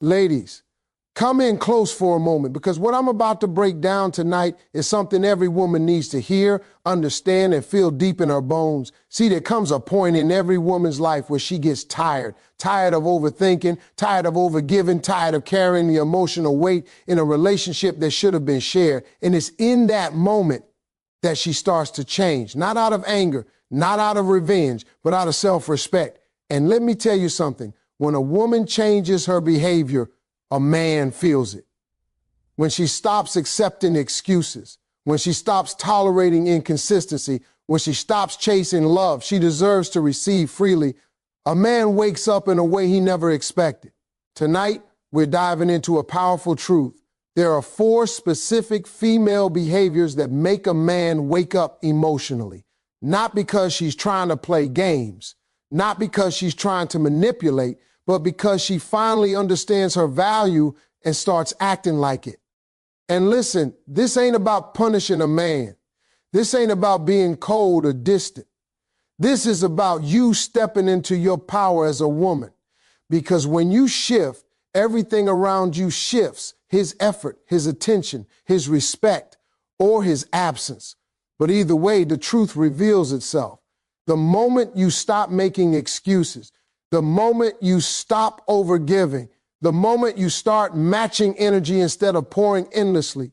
Ladies, come in close for a moment, because what I'm about to break down tonight is something every woman needs to hear, understand, and feel deep in her bones. See, there comes a point in every woman's life where she gets tired of overthinking, tired of overgiving, tired of carrying the emotional weight in a relationship that should have been shared. And it's in that moment that she starts to change, not out of anger, not out of revenge, but out of self-respect. And let me tell you something, when a woman changes her behavior, a man feels it. When she stops accepting excuses, when she stops tolerating inconsistency, when she stops chasing love she deserves to receive freely, a man wakes up in a way he never expected. Tonight, we're diving into a powerful truth. There are 4 specific female behaviors that make a man wake up emotionally. Not because she's trying to play games, not because she's trying to manipulate, but because she finally understands her value and starts acting like it. And listen, this ain't about punishing a man. This ain't about being cold or distant. This is about you stepping into your power as a woman. Because when you shift, everything around you shifts. His effort, his attention, his respect, or his absence. But either way, the truth reveals itself. The moment you stop making excuses, the moment you stop overgiving, the moment you start matching energy instead of pouring endlessly,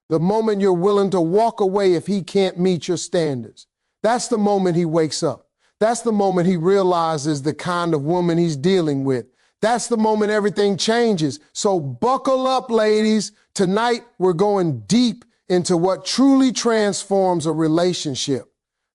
the moment you're willing to walk away if he can't meet your standards, that's the moment he wakes up. That's the moment he realizes the kind of woman he's dealing with. That's the moment everything changes. So buckle up, ladies. Tonight, we're going deep into what truly transforms a relationship.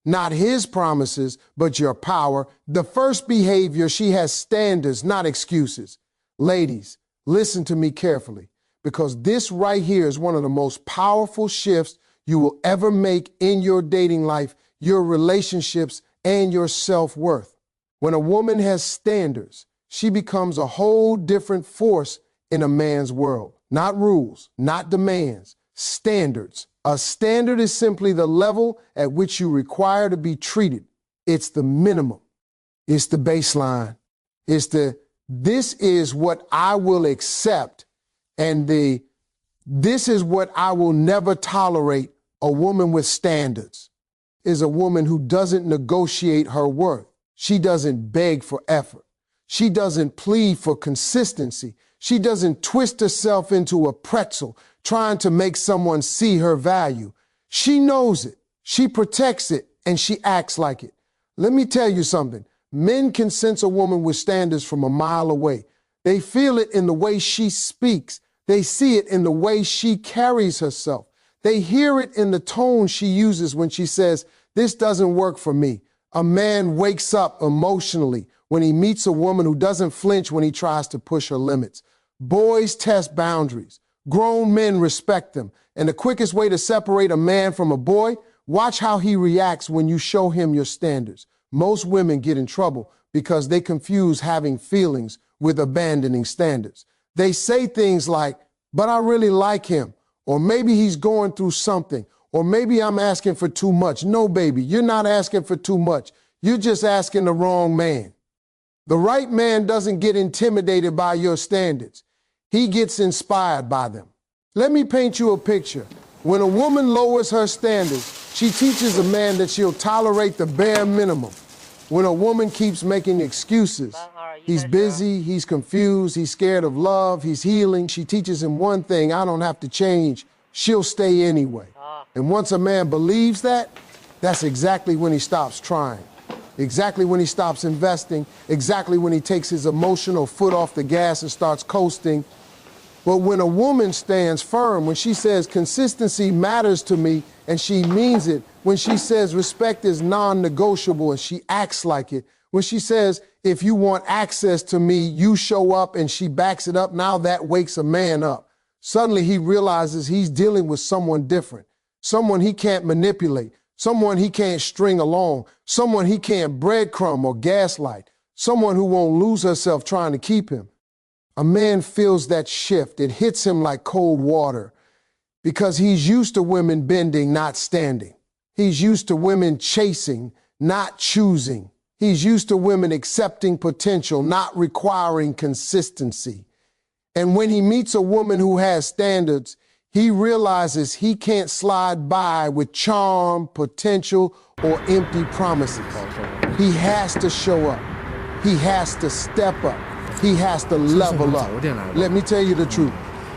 Not his promises, but your power. The first behavior, she has standards, not excuses. Ladies, listen to me carefully, because this right here is one of the most powerful shifts you will ever make in your dating life, your relationships, and your self-worth. When a woman has standards, she becomes a whole different force in a man's world. Not rules, not demands, standards. A standard is simply the level at which you require to be treated. It's the minimum. It's the baseline. This is what I will accept, and this is what I will never tolerate. A woman with standards is a woman who doesn't negotiate her worth. She doesn't beg for effort. She doesn't plead for consistency. She doesn't twist herself into a pretzel trying to make someone see her value. She knows it, she protects it, and she acts like it. Let me tell you something. Men can sense a woman with standards from a mile away. They feel it in the way she speaks. They see it in the way she carries herself. They hear it in the tone she uses when she says, "This doesn't work for me." A man wakes up emotionally when he meets a woman who doesn't flinch when he tries to push her limits. Boys test boundaries. Grown men respect them. And the quickest way to separate a man from a boy, watch how he reacts when you show him your standards. Most women get in trouble because they confuse having feelings with abandoning standards. They say things like, "But I really like him," or "Maybe he's going through something," or "Maybe I'm asking for too much." No, baby, you're not asking for too much. You're just asking the wrong man. The right man doesn't get intimidated by your standards. He gets inspired by them. Let me paint you a picture. When a woman lowers her standards, she teaches a man that she'll tolerate the bare minimum. When a woman keeps making excuses, he's busy, he's confused, he's scared of love, he's healing, she teaches him one thing: I don't have to change, she'll stay anyway. And once a man believes that, that's exactly when he stops trying. Exactly when he stops investing, exactly when he takes his emotional foot off the gas and starts coasting. But when a woman stands firm, when she says consistency matters to me and she means it, when she says respect is non-negotiable and she acts like it, when she says if you want access to me, you show up, and she backs it up, now that wakes a man up. Suddenly he realizes he's dealing with someone different, someone he can't manipulate, someone he can't string along, someone he can't breadcrumb or gaslight, someone who won't lose herself trying to keep him. A man feels that shift. It hits him like cold water because he's used to women bending, not standing. He's used to women chasing, not choosing. He's used to women accepting potential, not requiring consistency. And when he meets a woman who has standards, he realizes he can't slide by with charm, potential, or empty promises. He has to show up. He has to step up. He has to level up. Let me tell you the truth.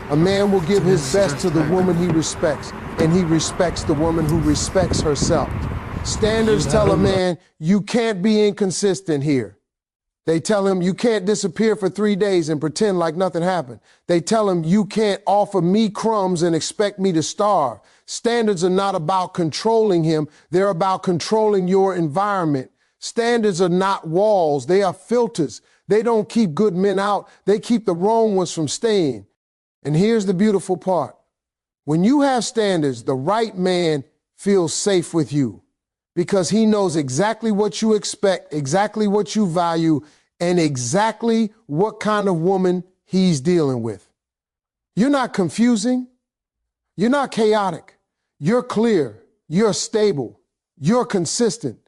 A man will give his best to the woman he respects, and he respects the woman who respects herself. Standards tell a man, you can't be inconsistent here. They tell him, you can't disappear for 3 days and pretend like nothing happened. They tell him, you can't offer me crumbs and expect me to starve. Standards are not about controlling him. They're about controlling your environment. Standards are not walls. They are filters. They don't keep good men out. They keep the wrong ones from staying. And here's the beautiful part. When you have standards, the right man feels safe with you because he knows exactly what you expect, exactly what you value, and exactly what kind of woman he's dealing with. You're not confusing. You're not chaotic. You're clear. You're stable. You're consistent.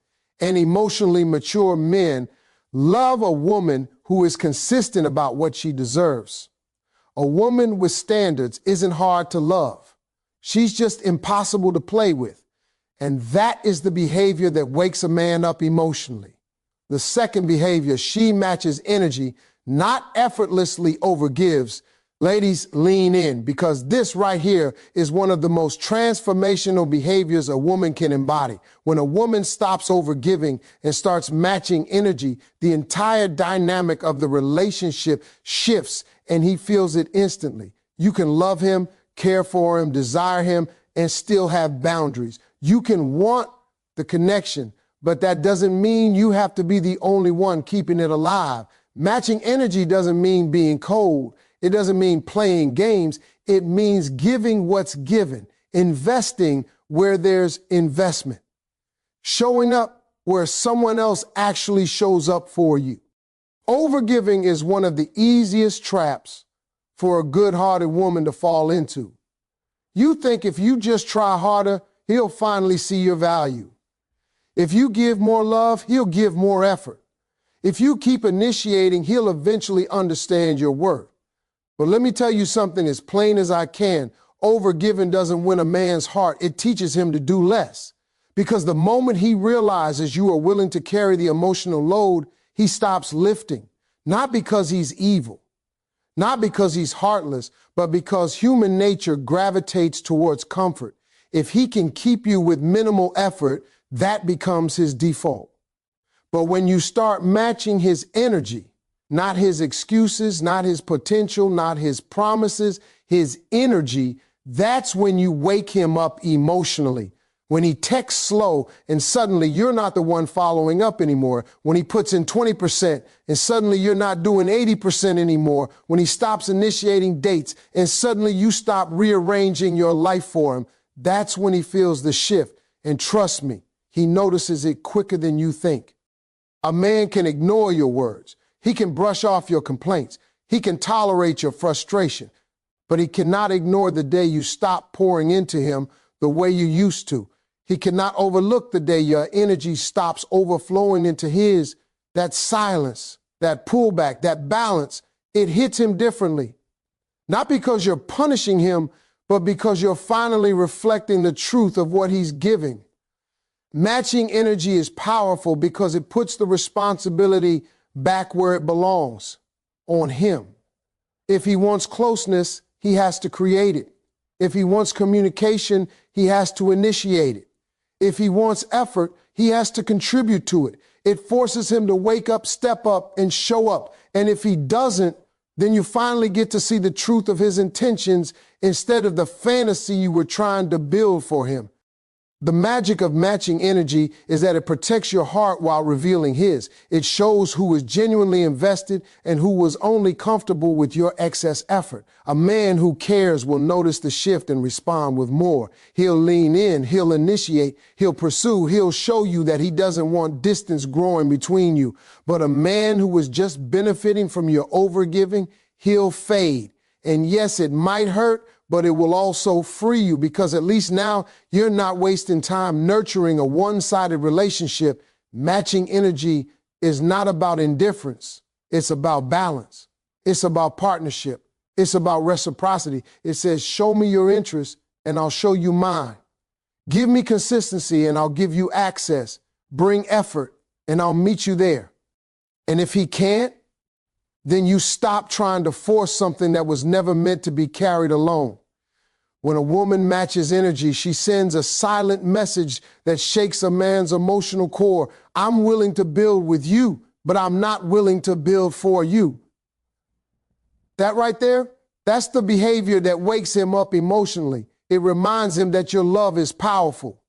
And emotionally mature men love a woman who is consistent about what she deserves. A woman with standards isn't hard to love. She's just impossible to play with. And that is the behavior that wakes a man up emotionally. The second behavior, she matches energy, not effortlessly overgives. Ladies, lean in, because this right here is one of the most transformational behaviors a woman can embody. When a woman stops overgiving and starts matching energy, the entire dynamic of the relationship shifts and he feels it instantly. You can love him, care for him, desire him, and still have boundaries. You can want the connection, but that doesn't mean you have to be the only one keeping it alive. Matching energy doesn't mean being cold. It doesn't mean playing games. It means giving what's given, investing where there's investment, showing up where someone else actually shows up for you. Overgiving is one of the easiest traps for a good-hearted woman to fall into. You think if you just try harder, he'll finally see your value. If you give more love, he'll give more effort. If you keep initiating, he'll eventually understand your worth. But let me tell you something as plain as I can. Overgiving doesn't win a man's heart. It teaches him to do less. Because the moment he realizes you are willing to carry the emotional load, he stops lifting. Not because he's evil, not because he's heartless, but because human nature gravitates towards comfort. If he can keep you with minimal effort, that becomes his default. But when you start matching his energy, not his excuses, not his potential, not his promises, his energy, that's when you wake him up emotionally. When he texts slow and suddenly you're not the one following up anymore. When he puts in 20% and suddenly you're not doing 80% anymore. When he stops initiating dates and suddenly you stop rearranging your life for him. That's when he feels the shift. And trust me, he notices it quicker than you think. A man can ignore your words. He can brush off your complaints. He can tolerate your frustration. But he cannot ignore the day you stop pouring into him the way you used to. He cannot overlook the day your energy stops overflowing into his. That silence, that pullback, that balance, it hits him differently. Not because you're punishing him, but because you're finally reflecting the truth of what he's giving. Matching energy is powerful because it puts the responsibility back where it belongs, on him. If he wants closeness, he has to create it. If he wants communication, he has to initiate it. If he wants effort, he has to contribute to it. It forces him to wake up, step up, and show up. And if he doesn't, then you finally get to see the truth of his intentions instead of the fantasy you were trying to build for him. The magic of matching energy is that it protects your heart while revealing his. It shows who is genuinely invested and who was only comfortable with your excess effort. A man who cares will notice the shift and respond with more. He'll lean in, he'll initiate, he'll pursue, he'll show you that he doesn't want distance growing between you. But a man who is just benefiting from your overgiving, he'll fade. And yes, it might hurt, but it will also free you because at least now you're not wasting time nurturing a one-sided relationship. Matching energy is not about indifference. It's about balance. It's about partnership. It's about reciprocity. It says, show me your interest and I'll show you mine. Give me consistency and I'll give you access. Bring effort and I'll meet you there. And if he can't, then you stop trying to force something that was never meant to be carried alone. When a woman matches energy, she sends a silent message that shakes a man's emotional core. I'm willing to build with you, but I'm not willing to build for you. That right there, that's the behavior that wakes him up emotionally. It reminds him that your love is powerful,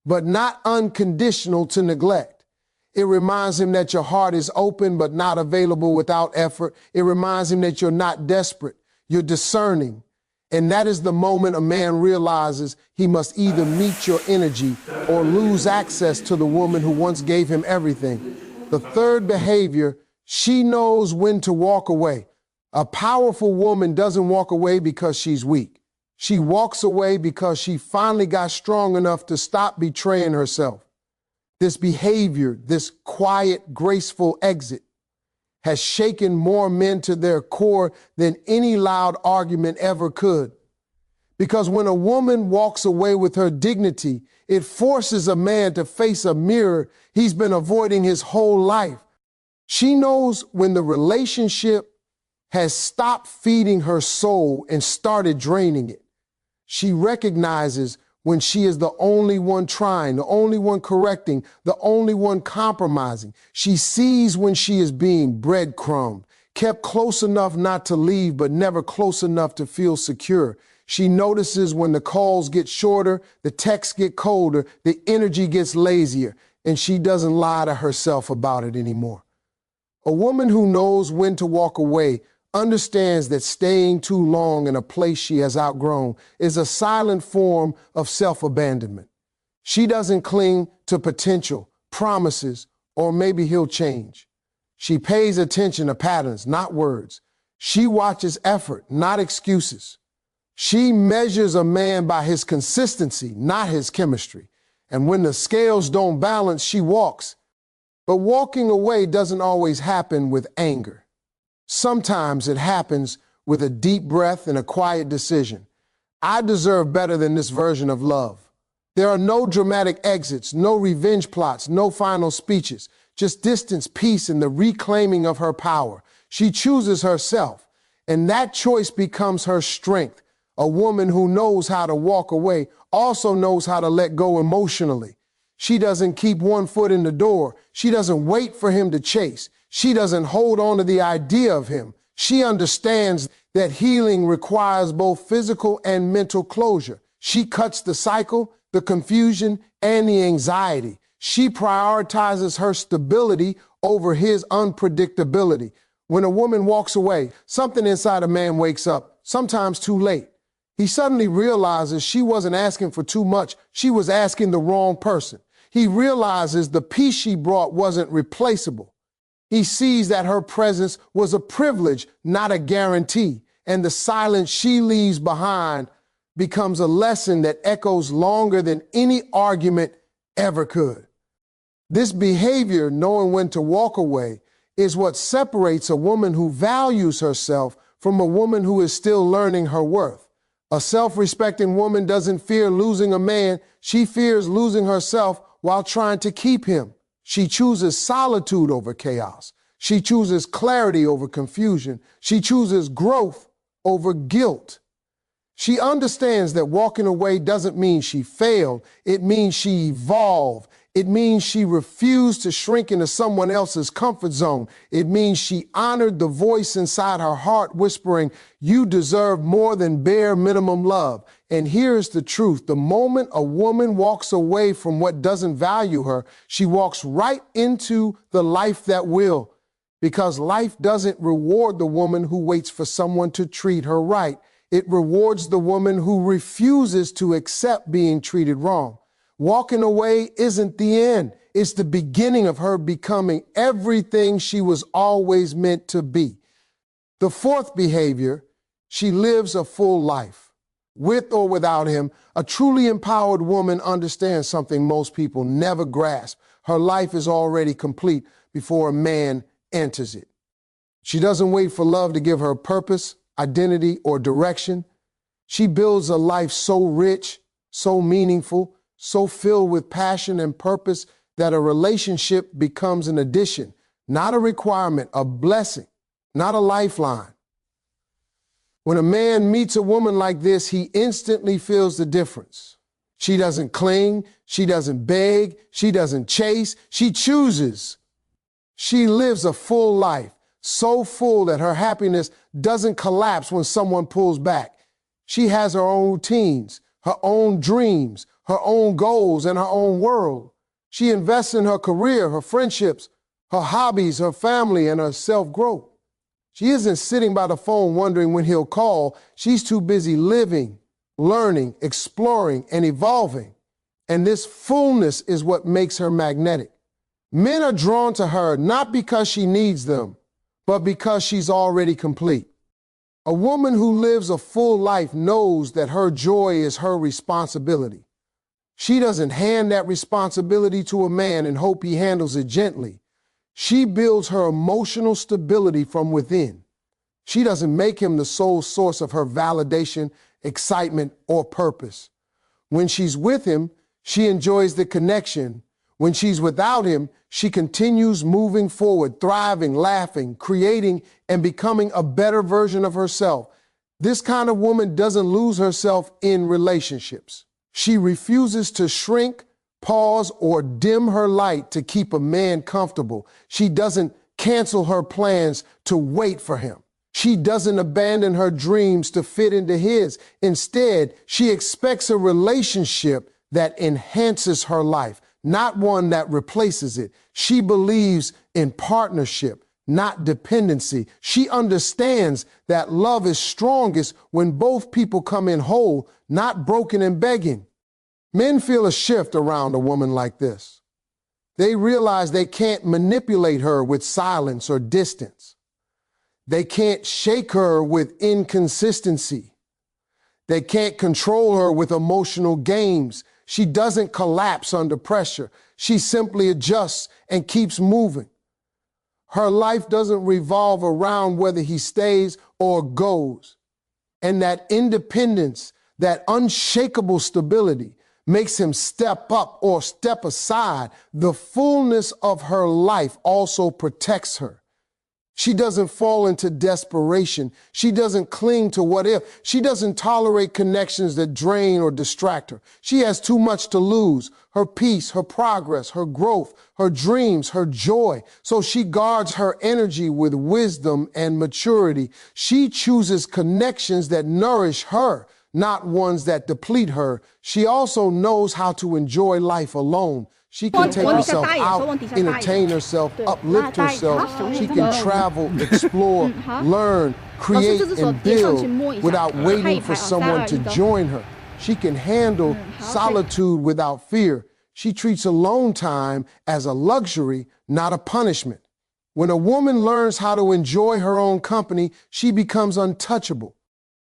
but not unconditional to neglect. It reminds him that your heart is open, but not available without effort. It reminds him that you're not desperate, you're discerning. And that is the moment a man realizes he must either meet your energy or lose access to the woman who once gave him everything. The third behavior, she knows when to walk away. A powerful woman doesn't walk away because she's weak. She walks away because she finally got strong enough to stop betraying herself. This behavior, this quiet, graceful exit, has shaken more men to their core than any loud argument ever could. Because when a woman walks away with her dignity, it forces a man to face a mirror he's been avoiding his whole life. She knows when the relationship has stopped feeding her soul and started draining it. She recognizes when she is the only one trying, the only one correcting, the only one compromising. She sees when she is being breadcrumbed, kept close enough not to leave, but never close enough to feel secure. She notices when the calls get shorter, the texts get colder, the energy gets lazier, and she doesn't lie to herself about it anymore. A woman who knows when to walk away understands that staying too long in a place she has outgrown is a silent form of self-abandonment. She doesn't cling to potential, promises, or maybe he'll change. She pays attention to patterns, not words. She watches effort, not excuses. She measures a man by his consistency, not his chemistry. And when the scales don't balance, she walks. But walking away doesn't always happen with anger. Sometimes it happens with a deep breath and a quiet decision. I deserve better than this version of love. There are no dramatic exits, no revenge plots, no final speeches, just distance, peace, and the reclaiming of her power. She chooses herself, and that choice becomes her strength. A woman who knows how to walk away also knows how to let go emotionally. She doesn't keep one foot in the door. She doesn't wait for him to chase. She doesn't hold on to the idea of him. She understands that healing requires both physical and mental closure. She cuts the cycle, the confusion, and the anxiety. She prioritizes her stability over his unpredictability. When a woman walks away, something inside a man wakes up, sometimes too late. He suddenly realizes she wasn't asking for too much. She was asking the wrong person. He realizes the peace she brought wasn't replaceable. He sees that her presence was a privilege, not a guarantee. And the silence she leaves behind becomes a lesson that echoes longer than any argument ever could. This behavior, knowing when to walk away, is what separates a woman who values herself from a woman who is still learning her worth. A self-respecting woman doesn't fear losing a man. She fears losing herself while trying to keep him. She chooses solitude over chaos. She chooses clarity over confusion. She chooses growth over guilt. She understands that walking away doesn't mean she failed. It means she evolved. It means she refused to shrink into someone else's comfort zone. It means she honored the voice inside her heart whispering, "You deserve more than bare minimum love." And here's the truth. The moment a woman walks away from what doesn't value her, she walks right into the life that will. Because life doesn't reward the woman who waits for someone to treat her right. It rewards the woman who refuses to accept being treated wrong. Walking away isn't the end. It's the beginning of her becoming everything she was always meant to be. The fourth behavior, she lives a full life. With or without him, a truly empowered woman understands something most people never grasp. Her life is already complete before a man enters it. She doesn't wait for love to give her purpose. identity, or direction. She builds a life so rich, so meaningful, so filled with passion and purpose that a relationship becomes an addition, not a requirement, a blessing, not a lifeline. When a man meets a woman like this, he instantly feels the difference. She doesn't cling, she doesn't beg, she doesn't chase, she chooses. She lives a full life, so full that her happiness doesn't collapse when someone pulls back. She has her own routines, her own dreams, her own goals, and her own world. She invests in her career, her friendships, her hobbies, her family, and her self-growth. She isn't sitting by the phone wondering when he'll call. She's too busy living, learning, exploring, and evolving. And this fullness is what makes her magnetic. Men are drawn to her not because she needs them, but because she's already complete. A woman who lives a full life knows that her joy is her responsibility. She doesn't hand that responsibility to a man and hope he handles it gently. She builds her emotional stability from within. She doesn't make him the sole source of her validation, excitement, or purpose. When she's with him, she enjoys the connection. When she's without him, she continues moving forward, thriving, laughing, creating, and becoming a better version of herself. This kind of woman doesn't lose herself in relationships. She refuses to shrink, pause, or dim her light to keep a man comfortable. She doesn't cancel her plans to wait for him. She doesn't abandon her dreams to fit into his. Instead, she expects a relationship that enhances her life, not one that replaces it. She believes in partnership, not dependency. She understands that love is strongest when both people come in whole, not broken and begging. Men feel a shift around a woman like this. They realize they can't manipulate her with silence or distance. They can't shake her with inconsistency. They can't control her with emotional games. She doesn't collapse under pressure. She simply adjusts and keeps moving. Her life doesn't revolve around whether he stays or goes. And that independence, that unshakable stability, makes him step up or step aside. The fullness of her life also protects her. She doesn't fall into desperation. She doesn't cling to what if. She doesn't tolerate connections that drain or distract her. She has too much to lose: her peace, her progress, her growth, her dreams, her joy. So she guards her energy with wisdom and maturity. She chooses connections that nourish her, not ones that deplete her. She also knows how to enjoy life alone. She can take herself out, entertain herself, uplift herself. She can travel, explore, learn, create, and build without waiting for someone to join her. She can handle solitude without fear. She treats alone time as a luxury, not a punishment. When a woman learns how to enjoy her own company, she becomes untouchable.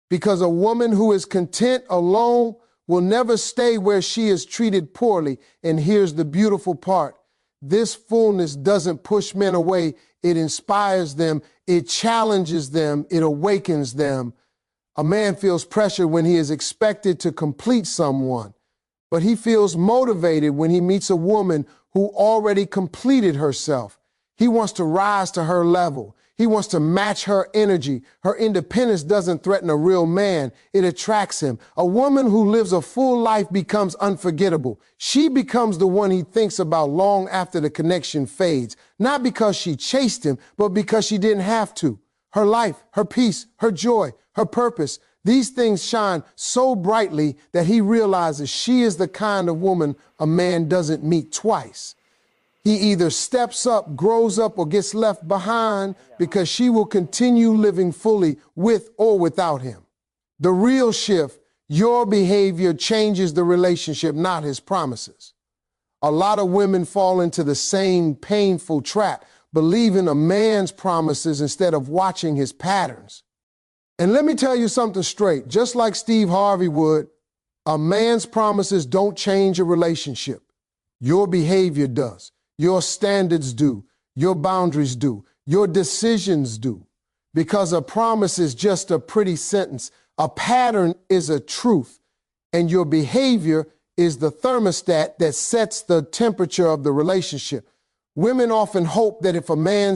Because a woman who is content alone will never stay where she is treated poorly. And here's the beautiful part. This fullness doesn't push men away. It inspires them. It challenges them. It awakens them. A man feels pressure when he is expected to complete someone, but he feels motivated when he meets a woman who already completed herself. He wants to rise to her level. He wants to match her energy. Her independence doesn't threaten a real man. It attracts him. A woman who lives a full life becomes unforgettable. She becomes the one he thinks about long after the connection fades, not because she chased him, but because she didn't have to. Her life, her peace, her joy, her purpose, these things shine so brightly that he realizes she is the kind of woman a man doesn't meet twice. He either steps up, grows up, or gets left behind because she will continue living fully with or without him. The real shift, your behavior changes the relationship, not his promises. A lot of women fall into the same painful trap, believing a man's promises instead of watching his patterns. And let me tell you something straight. Just like Steve Harvey would, a man's promises don't change a relationship. Your behavior does. Your standards do. Your boundaries do. Your decisions do. because a promise is just a pretty sentence. A pattern is a truth, and your behavior is the thermostat that sets the temperature of the relationship. Women often hope that if a man